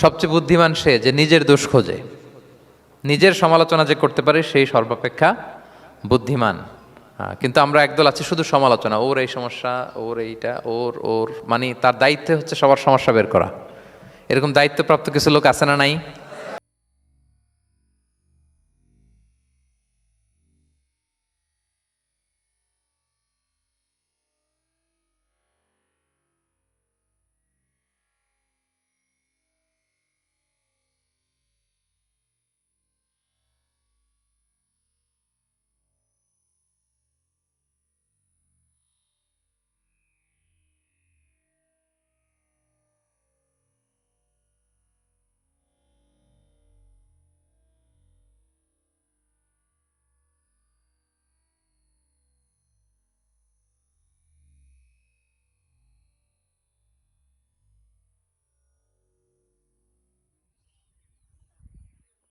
সবচেয়ে বুদ্ধিমান সে যে নিজের দোষ খোঁজে, নিজের সমালোচনা যে করতে পারে সেই সর্বাপেক্ষা বুদ্ধিমান। কিন্তু আমরা একদল আছি শুধু সমালোচনা, ওর এই সমস্যা, ওর এইটা, ওর ওর মানে তার দায়িত্ব হচ্ছে সবার সমস্যা বের করা। এরকম দায়িত্বপ্রাপ্ত কিছু লোক আছে না নাই?